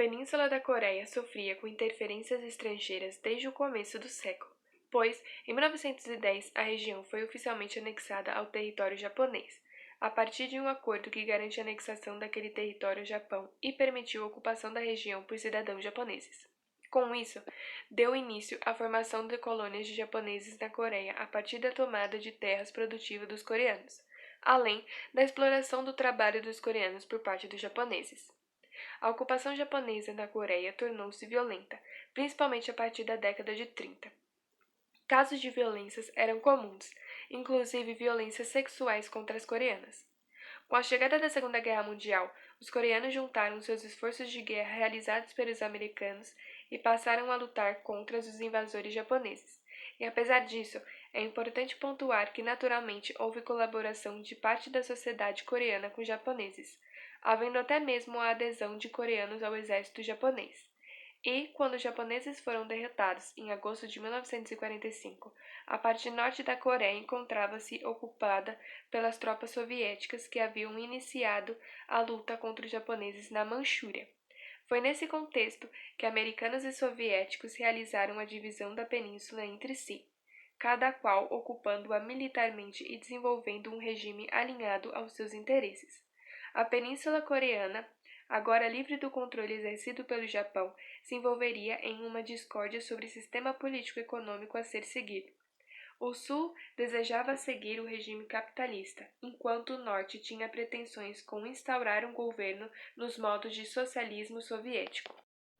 Península da Coreia sofria com interferências estrangeiras desde o começo do século, pois, em 1910, a região foi oficialmente anexada ao território japonês, a partir de um acordo que garante a anexação daquele território ao Japão e permitiu a ocupação da região por cidadãos japoneses. Com isso, deu início à formação de colônias de japoneses na Coreia a partir da tomada de terras produtivas dos coreanos, além da exploração do trabalho dos coreanos por parte dos japoneses. A ocupação japonesa na Coreia tornou-se violenta, principalmente a partir da década de 30. Casos de violências eram comuns, inclusive violências sexuais contra as coreanas. Com a chegada da Segunda Guerra Mundial, os coreanos juntaram seus esforços de guerra realizados pelos americanos e passaram a lutar contra os invasores japoneses. E apesar disso, é importante pontuar que naturalmente houve colaboração de parte da sociedade coreana com os japoneses, havendo até mesmo a adesão de coreanos ao exército japonês. E, quando os japoneses foram derrotados em agosto de 1945, a parte norte da Coreia encontrava-se ocupada pelas tropas soviéticas que haviam iniciado a luta contra os japoneses na Manchúria. Foi nesse contexto que americanos e soviéticos realizaram a divisão da península entre si, cada qual ocupando-a militarmente e desenvolvendo um regime alinhado aos seus interesses. A Península Coreana, agora livre do controle exercido pelo Japão, se envolveria em uma discórdia sobre o sistema político-econômico a ser seguido. O Sul desejava seguir o regime capitalista, enquanto o Norte tinha pretensões com instaurar um governo nos modos de socialismo soviético.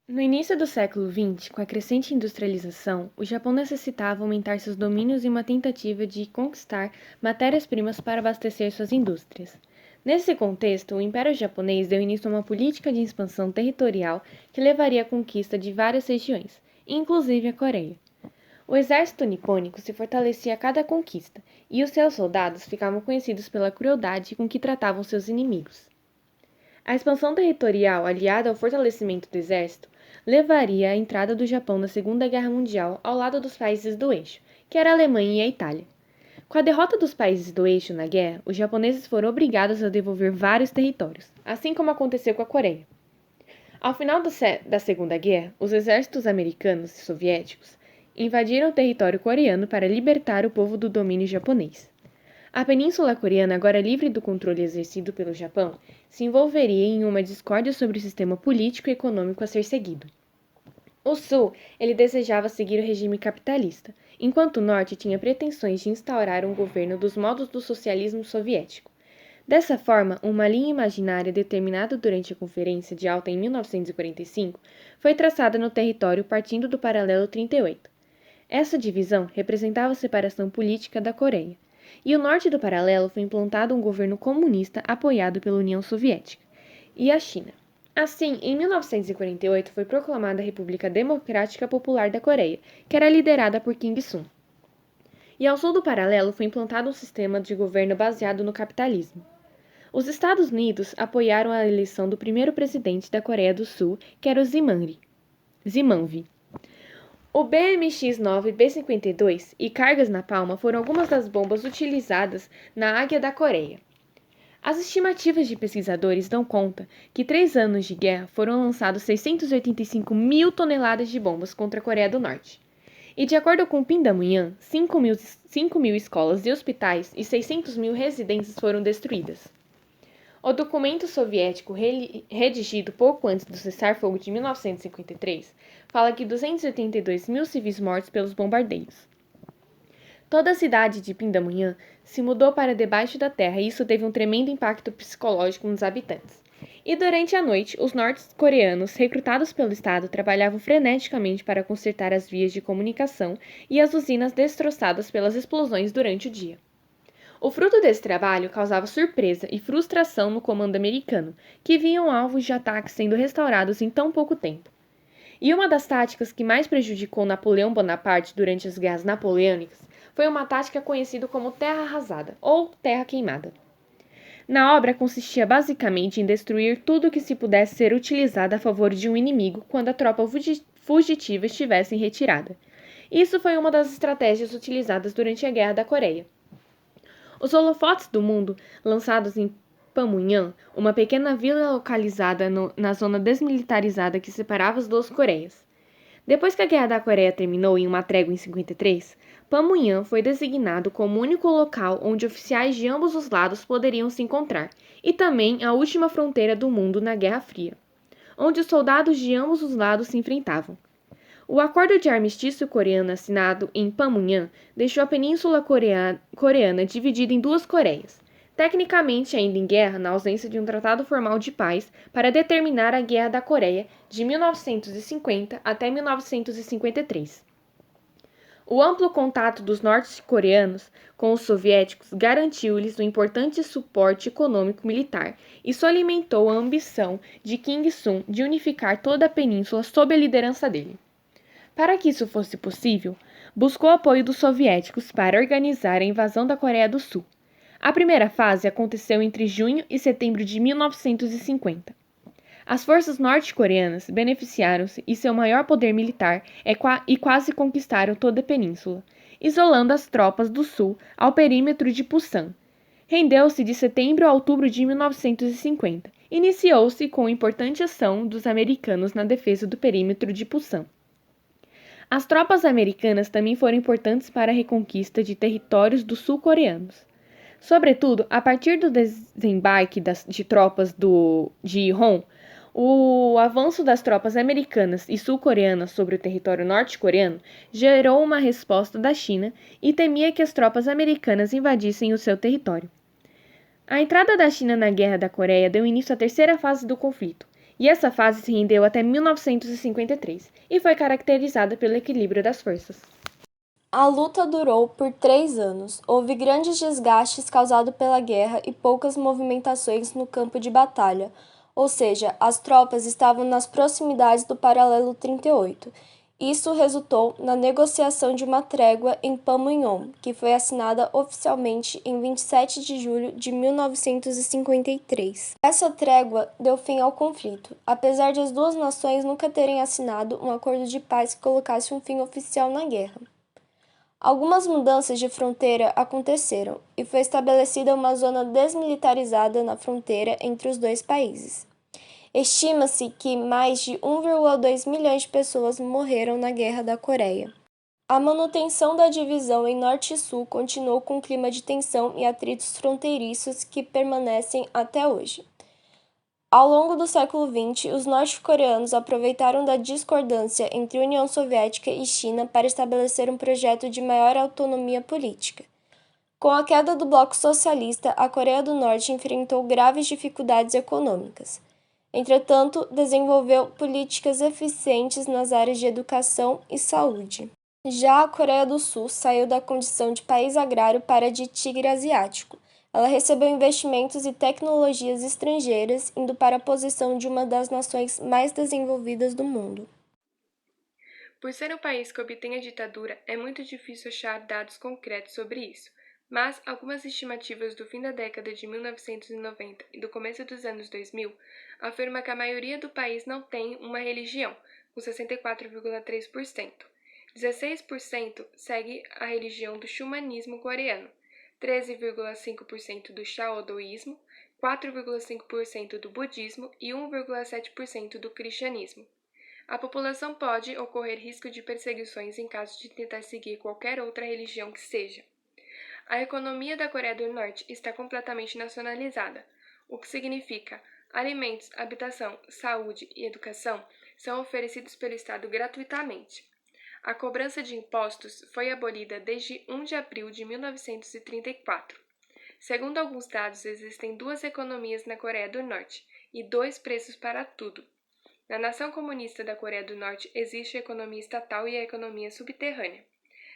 No início do século XX, com a crescente industrialização, o Japão necessitava aumentar seus domínios em uma tentativa de conquistar matérias-primas para abastecer suas indústrias. Nesse contexto, o Império Japonês deu início a uma política de expansão territorial que levaria à conquista de várias regiões, inclusive a Coreia. O exército nipônico se fortalecia a cada conquista, e os seus soldados ficavam conhecidos pela crueldade com que tratavam seus inimigos. A expansão territorial, aliada ao fortalecimento do exército, levaria à entrada do Japão na Segunda Guerra Mundial ao lado dos países do eixo, que era a Alemanha e a Itália. Com a derrota dos países do eixo na guerra, os japoneses foram obrigados a devolver vários territórios, assim como aconteceu com a Coreia. Ao final da Segunda Guerra, os exércitos americanos e soviéticos invadiram o território coreano para libertar o povo do domínio japonês. A Península Coreana, agora livre do controle exercido pelo Japão, se envolveria em uma discórdia sobre o sistema político e econômico a ser seguido. O Sul, ele desejava seguir o regime capitalista, enquanto o Norte tinha pretensões de instaurar um governo dos modos do socialismo soviético. Dessa forma, uma linha imaginária determinada durante a Conferência de Alta em 1945 foi traçada no território partindo do paralelo 38. Essa divisão representava a separação política da Coreia, e o norte do paralelo foi implantado um governo comunista apoiado pela União Soviética e a China. Assim, em 1948 foi proclamada a República Democrática Popular da Coreia, que era liderada por Kim Il-sung. E ao sul do paralelo foi implantado um sistema de governo baseado no capitalismo. Os Estados Unidos apoiaram a eleição do primeiro presidente da Coreia do Sul, que era o Zimanvi. O BMX-9 B-52 e cargas na palma foram algumas das bombas utilizadas na Águia da Coreia. As estimativas de pesquisadores dão conta que em 3 anos de guerra foram lançados 685 mil toneladas de bombas contra a Coreia do Norte. E de acordo com o Pindamonhang, 5 mil escolas e hospitais e 600 mil residências foram destruídas. O documento soviético redigido pouco antes do cessar-fogo de 1953 fala que 282 mil civis mortos pelos bombardeios. Toda a cidade de Pindamonhang se mudou para debaixo da terra e isso teve um tremendo impacto psicológico nos habitantes. E durante a noite, os norte-coreanos recrutados pelo Estado trabalhavam freneticamente para consertar as vias de comunicação e as usinas destroçadas pelas explosões durante o dia. O fruto desse trabalho causava surpresa e frustração no comando americano, que viam alvos de ataques sendo restaurados em tão pouco tempo. E uma das táticas que mais prejudicou Napoleão Bonaparte durante as guerras napoleônicas foi uma tática conhecida como terra arrasada ou terra queimada. Na obra consistia basicamente em destruir tudo que se pudesse ser utilizado a favor de um inimigo quando a tropa fugitiva estivesse em retirada. Isso foi uma das estratégias utilizadas durante a Guerra da Coreia. Os holofotes do mundo, lançados em Panmunjom, uma pequena vila localizada na zona desmilitarizada que separava as duas Coreias. Depois que a Guerra da Coreia terminou em uma trégua em 53, Panmunjom foi designado como o único local onde oficiais de ambos os lados poderiam se encontrar, e também a última fronteira do mundo na Guerra Fria, onde os soldados de ambos os lados se enfrentavam. O acordo de armistício coreano assinado em Panmunjom deixou a Península Coreana dividida em duas Coreias, tecnicamente ainda em guerra na ausência de um tratado formal de paz para determinar a Guerra da Coreia de 1950 até 1953. O amplo contato dos norte-coreanos com os soviéticos garantiu-lhes um importante suporte econômico-militar. Isso alimentou a ambição de Kim Il-sung de unificar toda a península sob a liderança dele. Para que isso fosse possível, buscou apoio dos soviéticos para organizar a invasão da Coreia do Sul. A primeira fase aconteceu entre junho e setembro de 1950. As forças norte-coreanas beneficiaram-se e seu maior poder militar e quase conquistaram toda a península, isolando as tropas do Sul ao perímetro de Pusan. Rendeu-se de setembro a outubro de 1950. Iniciou-se com a importante ação dos americanos na defesa do perímetro de Pusan. As tropas americanas também foram importantes para a reconquista de territórios dos sul-coreanos. Sobretudo, a partir do desembarque de tropas de Hon, o avanço das tropas americanas e sul-coreanas sobre o território norte-coreano gerou uma resposta da China e temia que as tropas americanas invadissem o seu território. A entrada da China na Guerra da Coreia deu início à terceira fase do conflito, e essa fase se rendeu até 1953 e foi caracterizada pelo equilíbrio das forças. A luta durou por 3 anos. Houve grandes desgastes causados pela guerra e poucas movimentações no campo de batalha, ou seja, as tropas estavam nas proximidades do paralelo 38. Isso resultou na negociação de uma trégua em Panmunjom, que foi assinada oficialmente em 27 de julho de 1953. Essa trégua deu fim ao conflito, apesar de as duas nações nunca terem assinado um acordo de paz que colocasse um fim oficial na guerra. Algumas mudanças de fronteira aconteceram e foi estabelecida uma zona desmilitarizada na fronteira entre os dois países. Estima-se que mais de 1,2 milhões de pessoas morreram na Guerra da Coreia. A manutenção da divisão em Norte e Sul continuou com um clima de tensão e atritos fronteiriços que permanecem até hoje. Ao longo do século XX, os norte-coreanos aproveitaram da discordância entre União Soviética e China para estabelecer um projeto de maior autonomia política. Com a queda do bloco socialista, a Coreia do Norte enfrentou graves dificuldades econômicas. Entretanto, desenvolveu políticas eficientes nas áreas de educação e saúde. Já a Coreia do Sul saiu da condição de país agrário para de tigre asiático. Ela recebeu investimentos e tecnologias estrangeiras, indo para a posição de uma das nações mais desenvolvidas do mundo. Por ser um país que obtém a ditadura, é muito difícil achar dados concretos sobre isso, mas algumas estimativas do fim da década de 1990 e do começo dos anos 2000 afirmam que a maioria do país não tem uma religião, com 64,3%. 16% segue a religião do xamanismo coreano, 13,5% do taoísmo, 4,5% do budismo e 1,7% do cristianismo. A população pode ocorrer risco de perseguições em caso de tentar seguir qualquer outra religião que seja. A economia da Coreia do Norte está completamente nacionalizada, o que significa alimentos, habitação, saúde e educação são oferecidos pelo Estado gratuitamente. A cobrança de impostos foi abolida desde 1 de abril de 1934. Segundo alguns dados, existem duas economias na Coreia do Norte e dois preços para tudo. Na nação comunista da Coreia do Norte existe a economia estatal e a economia subterrânea.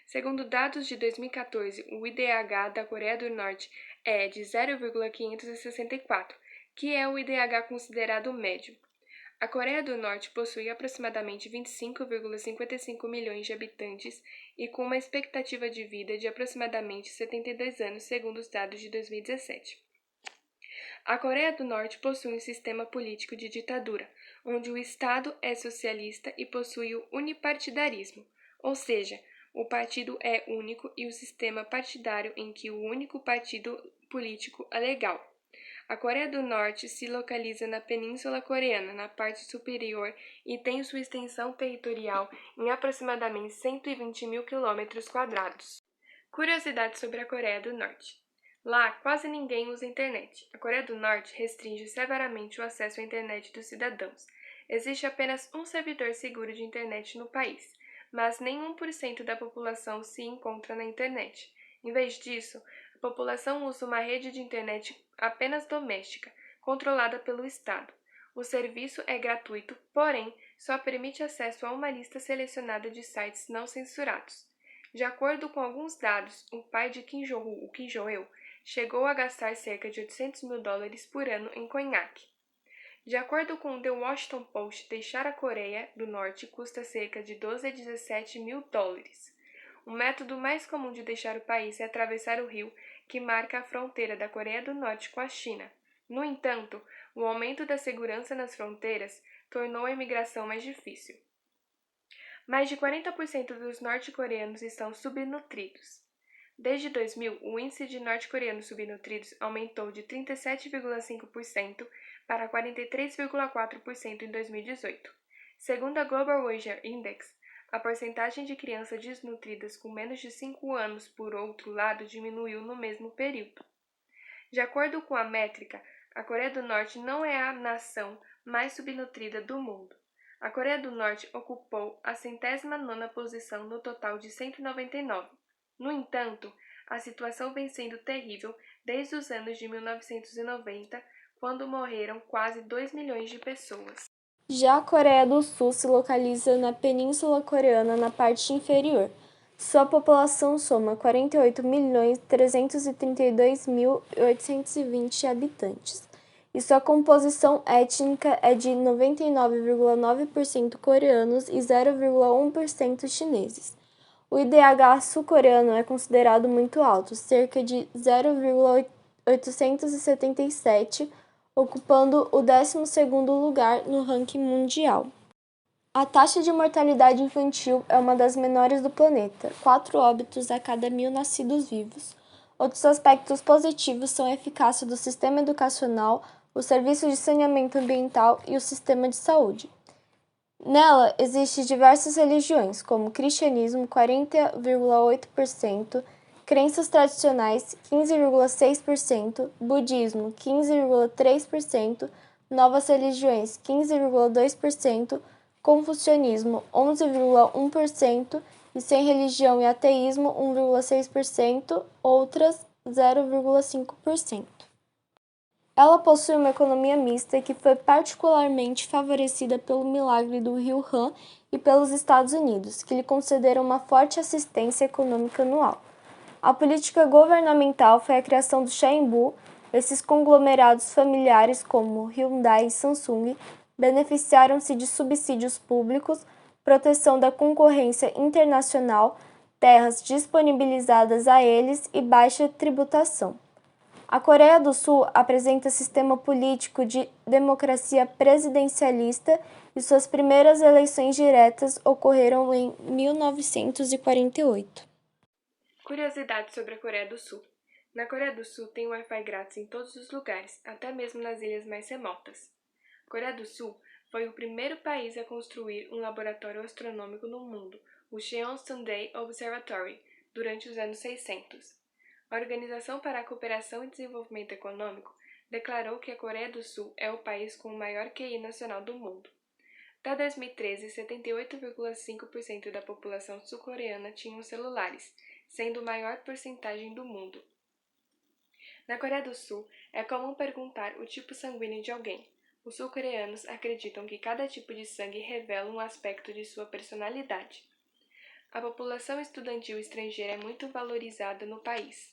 Segundo dados de 2014, o IDH da Coreia do Norte é de 0,564, que é o IDH considerado médio. A Coreia do Norte possui aproximadamente 25,55 milhões de habitantes e com uma expectativa de vida de aproximadamente 72 anos, segundo os dados de 2017. A Coreia do Norte possui um sistema político de ditadura, onde o Estado é socialista e possui o unipartidarismo, ou seja, o partido é único e o sistema partidário em que o único partido político é legal. A Coreia do Norte se localiza na Península Coreana, na parte superior, e tem sua extensão territorial em aproximadamente 120 mil km². Curiosidades sobre a Coreia do Norte. Lá, quase ninguém usa internet. A Coreia do Norte restringe severamente o acesso à internet dos cidadãos. Existe apenas um servidor seguro de internet no país, mas nem 1% da população se encontra na internet. Em vez disso, a população usa uma rede de internet apenas doméstica, controlada pelo Estado. O serviço é gratuito, porém, só permite acesso a uma lista selecionada de sites não censurados. De acordo com alguns dados, o pai de Kim Jong-un, o Kim Jong-il, chegou a gastar cerca de $800 mil por ano em conhaque. De acordo com o The Washington Post, deixar a Coreia do Norte custa cerca de $12 a $17 mil. O método mais comum de deixar o país é atravessar o rio que marca a fronteira da Coreia do Norte com a China. No entanto, o aumento da segurança nas fronteiras tornou a imigração mais difícil. Mais de 40% dos norte-coreanos estão subnutridos. Desde 2000, o índice de norte-coreanos subnutridos aumentou de 37,5% para 43,4% em 2018. Segundo a Global Wage Index, a porcentagem de crianças desnutridas com menos de 5 anos, por outro lado, diminuiu no mesmo período. De acordo com a métrica, a Coreia do Norte não é a nação mais subnutrida do mundo. A Coreia do Norte ocupou a 109ª posição no total de 199. No entanto, a situação vem sendo terrível desde os anos de 1990, quando morreram quase 2 milhões de pessoas. Já a Coreia do Sul se localiza na Península Coreana, na parte inferior. Sua população soma 48.332.820 habitantes, e sua composição étnica é de 99,9% coreanos e 0,1% chineses. O IDH sul-coreano é considerado muito alto, cerca de 0,877, ocupando o 12º lugar no ranking mundial. A taxa de mortalidade infantil é uma das menores do planeta, 4 óbitos a cada 1.000 nascidos vivos. Outros aspectos positivos são a eficácia do sistema educacional, o serviço de saneamento ambiental e o sistema de saúde. Nela existem diversas religiões, como cristianismo, 40,8%, crenças tradicionais, 15,6%, budismo, 15,3%, novas religiões, 15,2%, confucionismo, 11,1%, e sem religião e ateísmo, 1,6%, outras, 0,5%. Ela possui uma economia mista que foi particularmente favorecida pelo milagre do Rio Han e pelos Estados Unidos, que lhe concederam uma forte assistência econômica anual. A política governamental foi a criação do Chaembu. Esses conglomerados familiares, como Hyundai e Samsung, beneficiaram-se de subsídios públicos, proteção da concorrência internacional, terras disponibilizadas a eles e baixa tributação. A Coreia do Sul apresenta sistema político de democracia presidencialista e suas primeiras eleições diretas ocorreram em 1948. Curiosidades sobre a Coreia do Sul. Na Coreia do Sul tem Wi-Fi grátis em todos os lugares, até mesmo nas ilhas mais remotas. A Coreia do Sul foi o primeiro país a construir um laboratório astronômico no mundo, o Cheon-Sundae Observatory, durante os anos 600. A Organização para a Cooperação e Desenvolvimento Econômico declarou que a Coreia do Sul é o país com o maior QI nacional do mundo. Até 2013, 78,5% da população sul-coreana tinham celulares, sendo a maior porcentagem do mundo. Na Coreia do Sul, é comum perguntar o tipo sanguíneo de alguém. Os sul-coreanos acreditam que cada tipo de sangue revela um aspecto de sua personalidade. A população estudantil estrangeira é muito valorizada no país.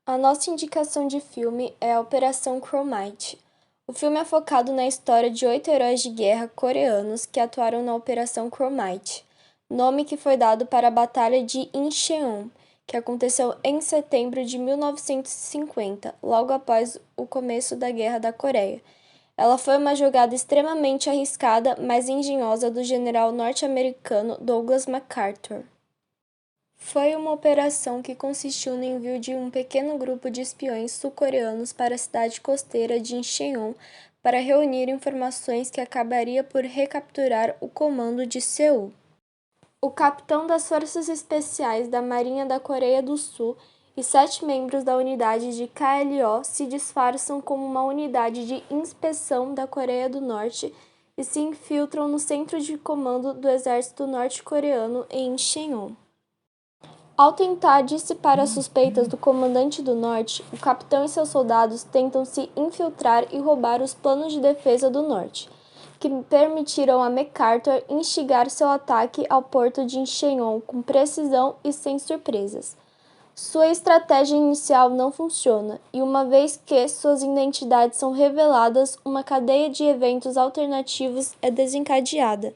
A nossa indicação de filme é a Operação Chromite. O filme é focado na história de 8 heróis de guerra coreanos que atuaram na Operação Chromite, nome que foi dado para a Batalha de Incheon, que aconteceu em setembro de 1950, logo após o começo da Guerra da Coreia. Ela foi uma jogada extremamente arriscada, mas engenhosa do general norte-americano Douglas MacArthur. Foi uma operação que consistiu no envio de um pequeno grupo de espiões sul-coreanos para a cidade costeira de Incheon para reunir informações que acabaria por recapturar o comando de Seul. O capitão das Forças Especiais da Marinha da Coreia do Sul e 7 membros da unidade de KLO se disfarçam como uma unidade de inspeção da Coreia do Norte e se infiltram no centro de comando do exército norte-coreano em Incheon. Ao tentar dissipar as suspeitas do comandante do Norte, o capitão e seus soldados tentam se infiltrar e roubar os planos de defesa do Norte, que permitiram a MacArthur instigar seu ataque ao porto de Incheon com precisão e sem surpresas. Sua estratégia inicial não funciona, e uma vez que suas identidades são reveladas, uma cadeia de eventos alternativos é desencadeada.